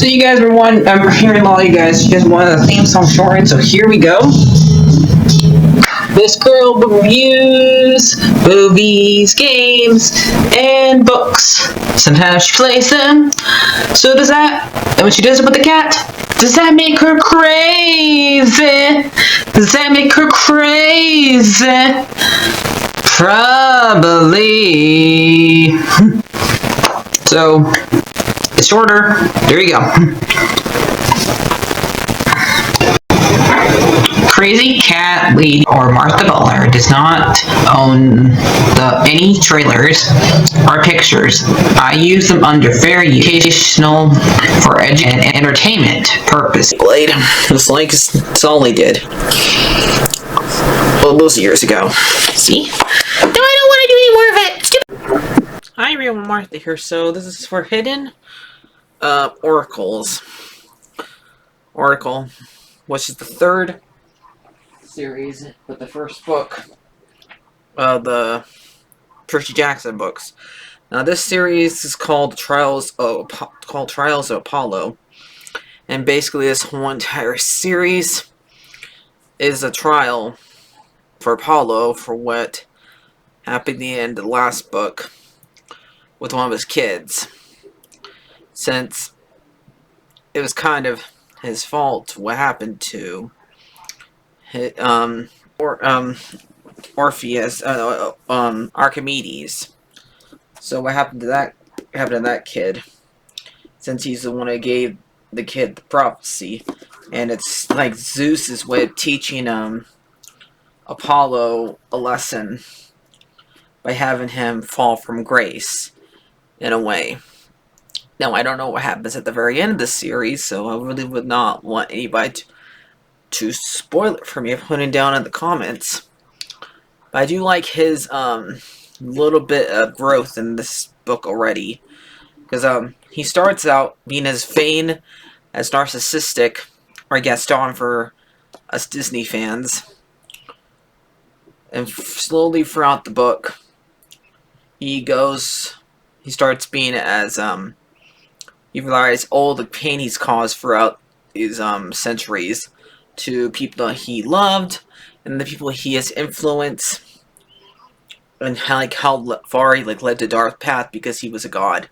So you guys were I'm hearing a lot of you guys wanted a theme song shortened, so here we go. This girl reviews movies, games, and books. Sometimes she plays them. So does that, and when she does it with the cat, does that make her crazy? Does that make her crazy? Probably. So, it's shorter. There you go. Crazycatlady or Martha Butler does not own any trailers or pictures. I use them under fair educational for and entertainment purpose. Blade, looks like it's all they did. Well, those years ago. See? No, I don't want to do any more of it. Hi everyone, Martha here. So this is for hidden oracles. Oracle, which is the third series, but the first book of the Percy Jackson books. Now this series is called Trials of Apollo, and basically this whole entire series is a trial for Apollo for what happened at the end of the last book with one of his kids, since it was kind of his fault what happened to Orpheus, Archimedes. So what happened to that kid, since he's the one that gave the kid the prophecy, and it's like Zeus's way of teaching Apollo a lesson by having him fall from grace in a way. Now I don't know what happens at the very end of the series, so I really would not want anybody to spoil it for me, putting down in the comments. But I do like his little bit of growth in this book already, because he starts out being as vain, as narcissistic, or Gaston for us Disney fans, and slowly throughout the book he starts being as you realize all the pain he's caused throughout these centuries to people that he loved and the people he has influenced, and how far he led to Darth Path because he was a god.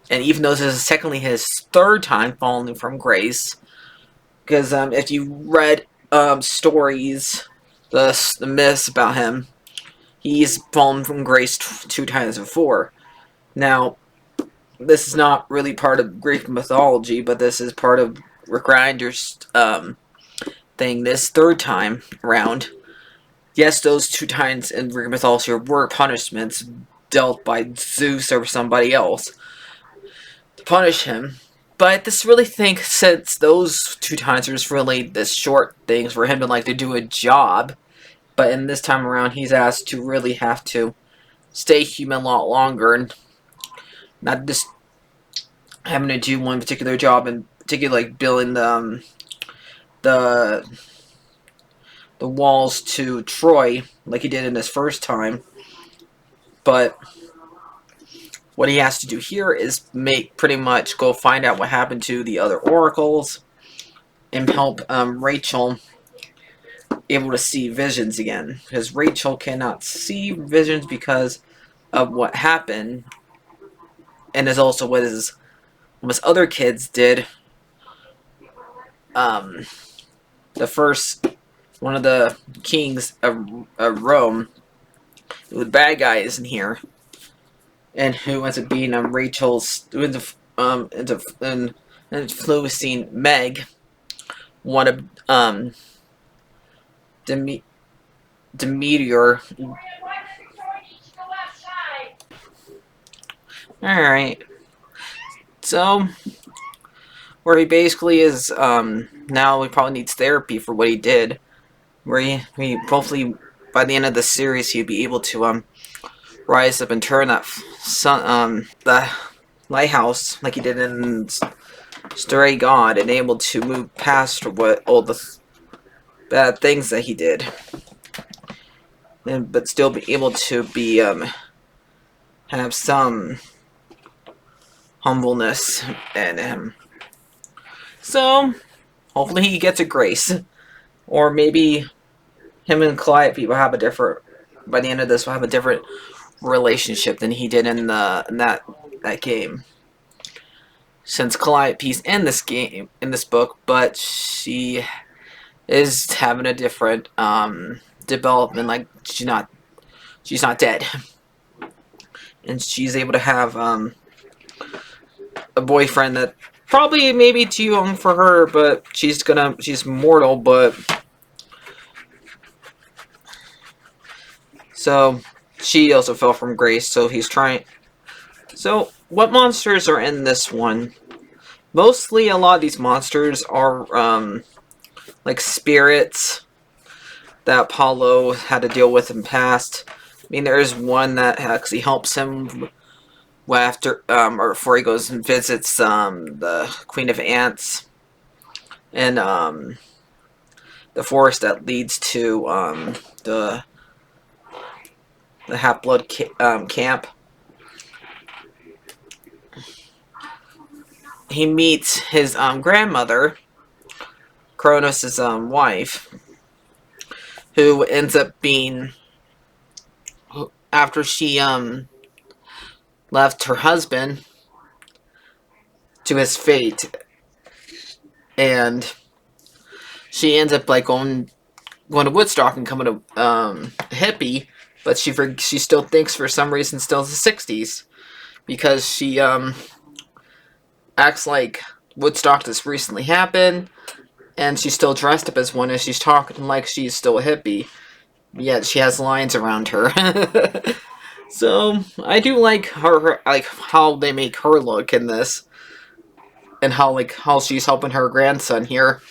And even though this is technically his third time falling from grace, because if you read stories, the myths about him, he's fallen from grace two times before. Now, this is not really part of Greek mythology, but this is part of Rick Grinder's thing this third time around. Yes, those two times in Greek mythology were punishments dealt by Zeus or somebody else to punish him. But this really think, since those two times was really the short things for him to do a job, but in this time around he's asked to really have to stay human a lot longer, and not just having to do one particular job, in particular like building the walls to Troy like he did in his first time. But what he has to do here is pretty much go find out what happened to the other oracles and help Rachel able to see visions again, because Rachel cannot see visions because of what happened, and is also what his other kids did. One of the kings of Rome, with bad guys in here, and who ends up being Rachel's influencing Meg, one of Demeter. Alright. So where he basically is now he probably needs therapy for what he did. Where he hopefully by the end of the series he'd be able to rise up and turn that the lighthouse like he did in Stray God, and able to move past all the bad things that he did, but still be able to have some humbleness in him. So hopefully he gets a grace, or maybe him and Calliope will have a different. By the end of this, will have a different relationship than he did in that game. Since Calliope's in this game, in this book, but she is having a different development. Like she's not dead, and she's able to have a boyfriend that probably maybe too young for her, but she's mortal. But so she also fell from grace. So he's trying. So what monsters are in this one? Mostly, a lot of these monsters are like spirits that Apollo had to deal with in past. I mean, there is one that actually helps him after, or before he goes and visits the Queen of Ants and the forest that leads to the Half-Blood camp. He meets his grandmother, Kronos' wife, who ends up being, after she left her husband to his fate, and she ends up like going to Woodstock and coming to hippie, but she still thinks for some reason still the 60s, because she acts like Woodstock just recently happened, and she's still dressed up as one, as she's talking like she's still a hippie, yet she has lines around her. So I do like her, like how they make her look in this, and how she's helping her grandson here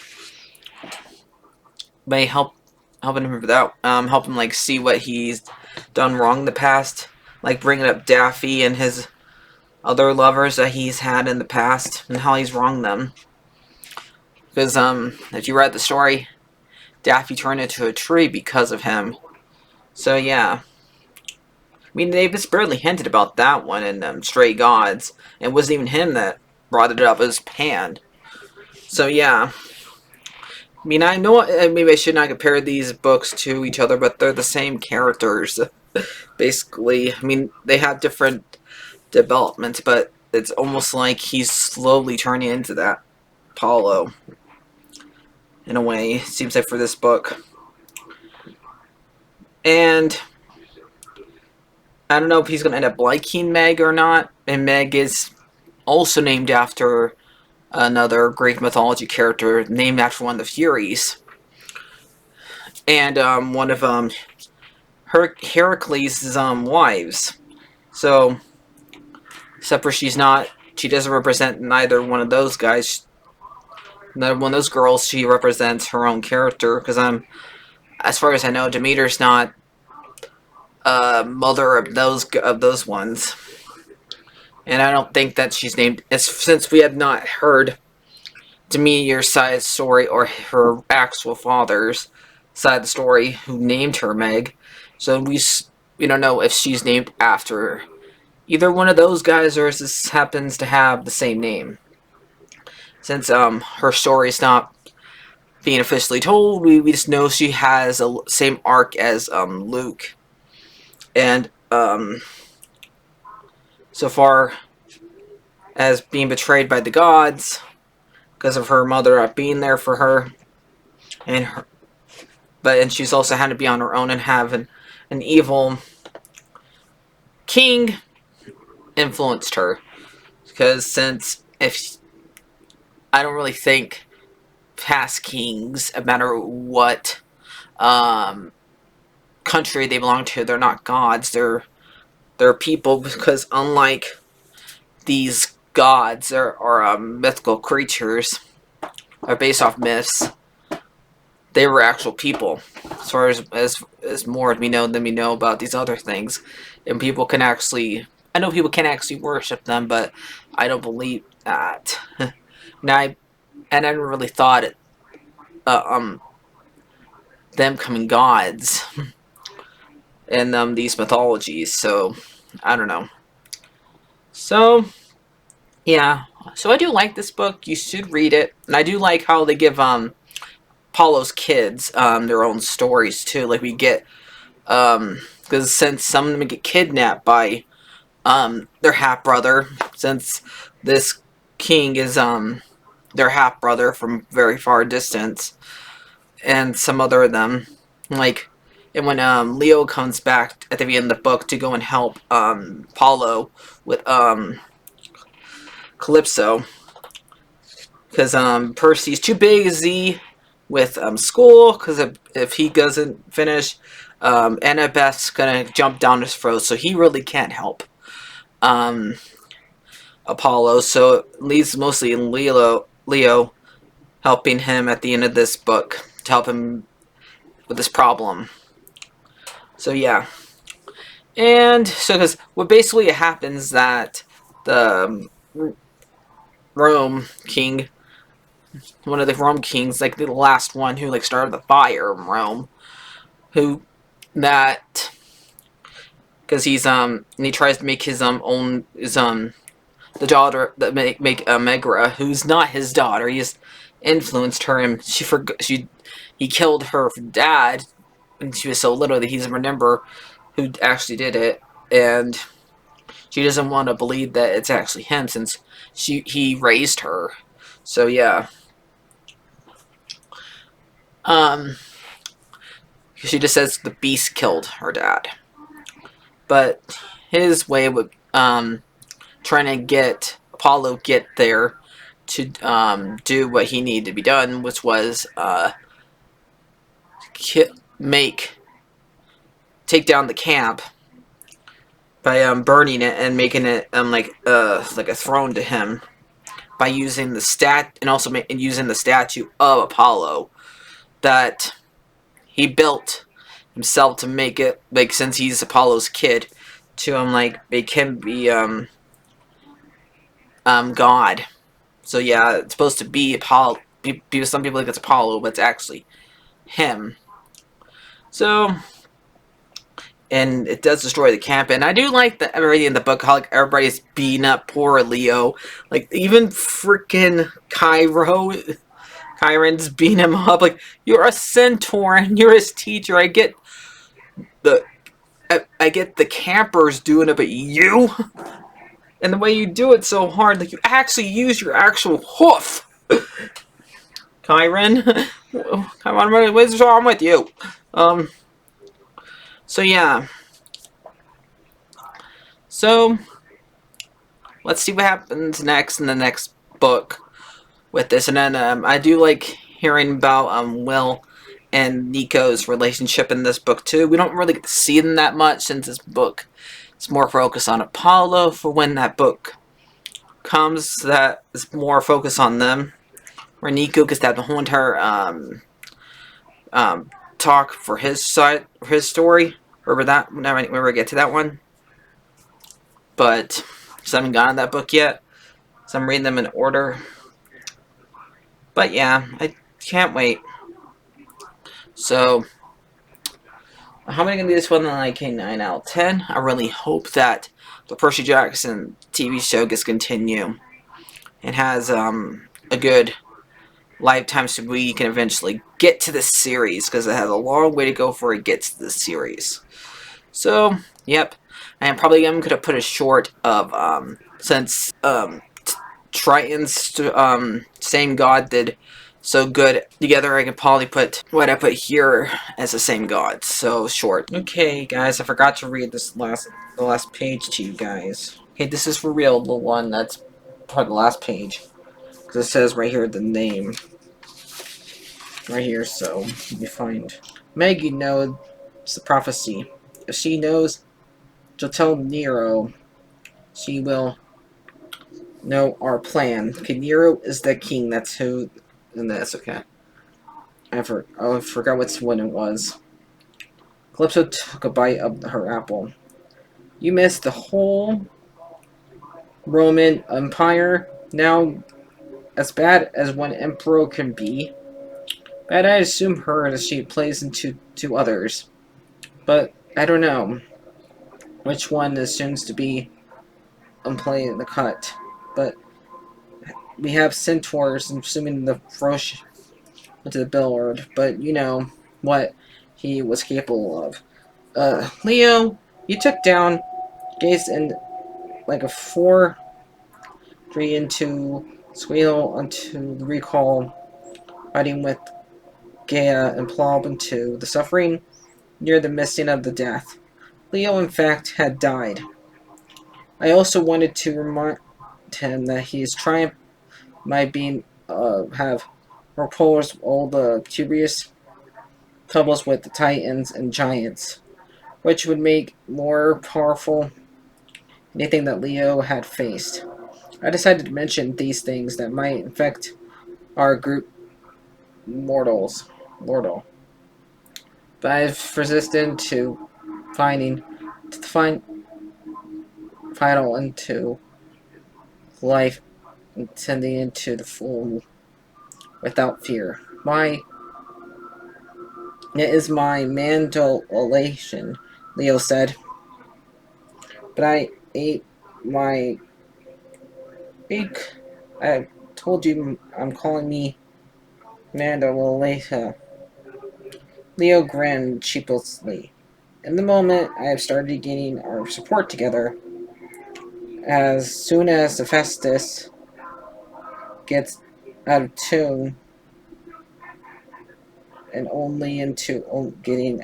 by helping him without helping like see what he's done wrong in the past, like bringing up Daffy and his other lovers that he's had in the past and how he's wronged them. Because if you read the story, Daffy turned into a tree because of him. So yeah, I mean they just barely hinted about that one in Stray Gods, and it wasn't even him that brought it up. It was Pan. So yeah. I mean, I know maybe I should not compare these books to each other, but they're the same characters, basically. I mean, they have different developments, but it's almost like he's slowly turning into that Apollo, in a way, it seems like, for this book. And I don't know if he's going to end up liking Meg or not, and Meg is also named after another Greek mythology character, named after one of the Furies. And one of Heracles' wives. So, except for she doesn't represent neither one of those guys. Neither one of those girls. She represents her own character. Because as far as I know, Demeter's not mother of those ones. And I don't think that she's named. Since we have not heard Demeter's side of the story or her actual father's side of the story, who named her Meg. So we don't know if she's named after either one of those guys, or if this happens to have the same name. Since her story is not being officially told, we just know she has a same arc as Luke. And so far as being betrayed by the gods because of her mother not being there for her, and she's also had to be on her own and have an evil king influenced her. Because since if I don't really think past kings, no matter what country they belong to, they're not gods. They're people, because unlike these gods, are mythical creatures, are based off myths. They were actual people. As far as more we know than we know about these other things, and people can actually. I know people can actually worship them, but I don't believe that. And I never really thought it. Them coming gods in these mythologies. So I don't know. So Yeah, so I do like this book. You should read it, and I do like how they give Apollo's kids their own stories too. Like we get because since some of them get kidnapped by their half brother, since this king is their half brother from very far distance, and some other of them like. And when Leo comes back at the end of the book to go and help Apollo with Calypso, because Percy's too busy with school, because if he doesn't finish, Annabeth's gonna jump down his throat, so he really can't help um, Apollo. So it leaves mostly Leo helping him at the end of this book to help him with this problem. So yeah, and so because what basically happens that the Rome king, one of the Rome kings, like the last one who like started the fire in Rome, who that because he's and he tries to make his own his the daughter that make Megra, who's not his daughter. He just influenced her, and he killed her dad when she was so little that he doesn't remember who actually did it, and she doesn't want to believe that it's actually him since he raised her. So yeah, um, she just says the beast killed her dad, but his way would trying to get Apollo get there to do what he needed to be done, which was make take down the camp by burning it and making it like a throne to him by using the and also using the statue of Apollo that he built himself to make it like since he's Apollo's kid to like make him be God. So yeah, it's supposed to be Apollo. Some people think it's Apollo, but it's actually him. So, and it does destroy the camp. And I do like that everybody in the book, how like everybody's beating up poor Leo. Like even freaking Chiron's beating him up. Like you're a centaur and you're his teacher. The I get the campers doing it, but you and the way you do it so hard, like you actually use your actual hoof. Chiron, come on, what's wrong with you? Um, so yeah. So, let's see what happens next in the next book with this. And then I do like hearing about Will and Nico's relationship in this book too. We don't really get to see them that much since this book is more focused on Apollo for when that book comes. That is more focused on them. Where Nico gets that whole entire talk for his side, for his story. Whenever I get to that one. But just haven't gotten that book yet. So I'm reading them in order. But yeah, I can't wait. So, how am I going to do this one? Like a 9 out of 10. I really hope that the Percy Jackson TV show gets continued and has a good lifetime so we can eventually get to this series because it has a long way to go before it gets to this series. So, yep. I am probably going to put a short of since Triton's same god did so good together, I can probably put what I put here as the same god. So short. Okay, guys, I forgot to read the last page to you guys. Okay, this is for real, the one that's part of the last page, because it says right here the name right here. So let me find. Maggie knows the prophecy. If she knows, she'll tell Nero. She will know our plan. Okay, Nero is the king. That's who. And that's okay. I forgot which one it was. Calypso took a bite of her apple. You missed the whole Roman Empire. Now, as bad as one emperor can be, but I assume her as she plays into two others. But I don't know which one assumes to be playing the cut. But we have centaurs, I'm assuming the Frosh into the Billard, but you know what he was capable of. Leo, you took down Gaze and like a 4-3 into Squeal onto the recall, fighting with Gaia and Plob into the suffering near the missing of the death. Leo, in fact, had died. I also wanted to remind him that his triumph might be have repulsed all the curious troubles with the Titans and Giants, which would make more powerful anything that Leo had faced. I decided to mention these things that might infect our group mortal. But I've resisted to finding to find final into life and sending into the full without fear. It is my mandolation, Leo said. But I ate my big. I told you I'm calling me Mandalay. Leo grinned sheepishly. In the moment, I have started gaining our support together. As soon as the Festus gets out of tune and only into getting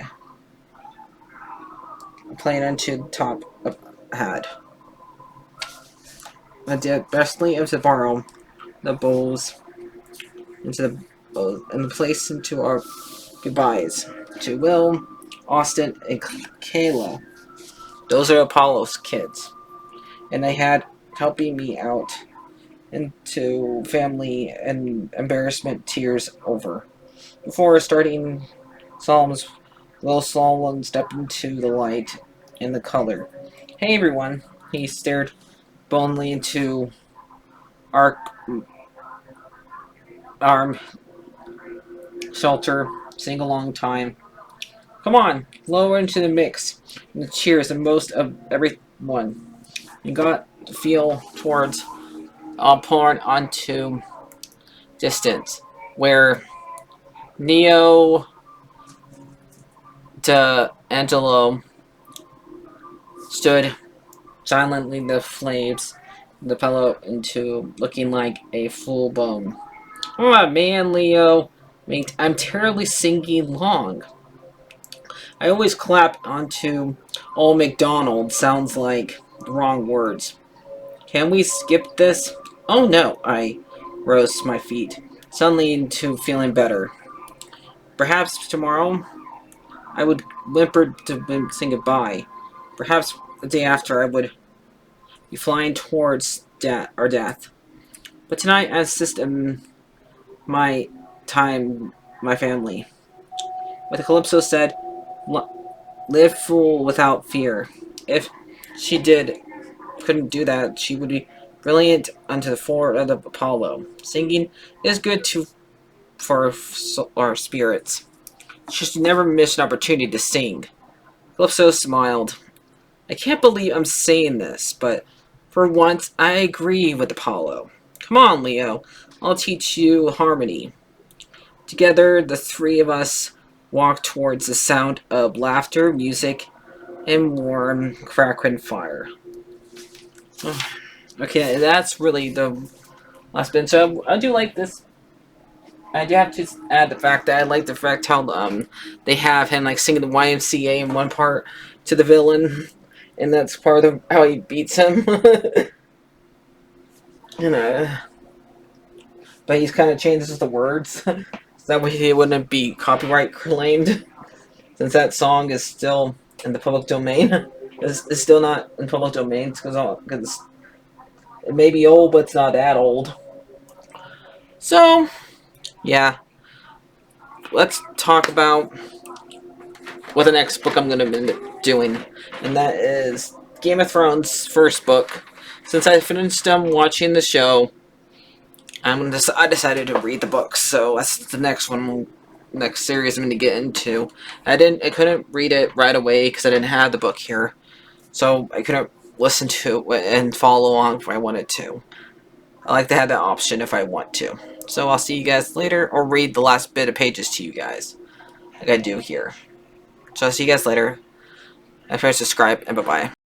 playing onto the top of had. I did bestly of the borrow the bowls into the bowls and place into our goodbyes to Will, Austin, and Kayla. Those are Apollo's kids, and they had helping me out into family and embarrassment tears over. Before starting Psalms, Will Solomon stepped into the light and the color. Hey everyone, he stared bonely into our arm shelter, sing a long time. Come on, lower into the mix. And the cheers and most of everyone. You got to feel towards all pouring onto distance, where Neo D'Angelo stood silently the flames the pillow into looking like a full bone. Oh man, Leo. I'm terribly singing long. I always clap onto Old McDonald sounds like the wrong words. Can we skip this? Oh no, I rose to my feet, suddenly into feeling better. Perhaps tomorrow I would whimper to say goodbye. Perhaps the day after I would be flying towards our death. But tonight I insist on my time, my family. What the Calypso said, live full without fear. If she couldn't do that, she would be brilliant unto the fort of Apollo. Singing is good for our spirits. She should never miss an opportunity to sing. Calypso smiled. I can't believe I'm saying this, but for once I agree with Apollo. Come on, Leo. I'll teach you harmony. Together, the three of us walked towards the sound of laughter, music, and warm, crackling fire. Okay, that's really the last bit. So I do like this. I do have to add the fact that I like the fact how they have him like singing the YMCA in one part to the villain, and that's part of how he beats him. you know, but he's kind of changes the words so that way he wouldn't be copyright claimed, since that song is still in the public domain. It's still not in public domain because it may be old, but it's not that old. So yeah, let's talk about what the next book I'm going to be doing, and that is Game of Thrones' first book. Since I finished watching the show, I decided to read the book, so that's the next series I'm going to get into. I couldn't read it right away because I didn't have the book here, so I couldn't listen to it and follow along if I wanted to. I like to have that option if I want to. So I'll see you guys later, or read the last bit of pages to you guys, like I do here. So I'll see you guys later. And subscribe, and bye-bye.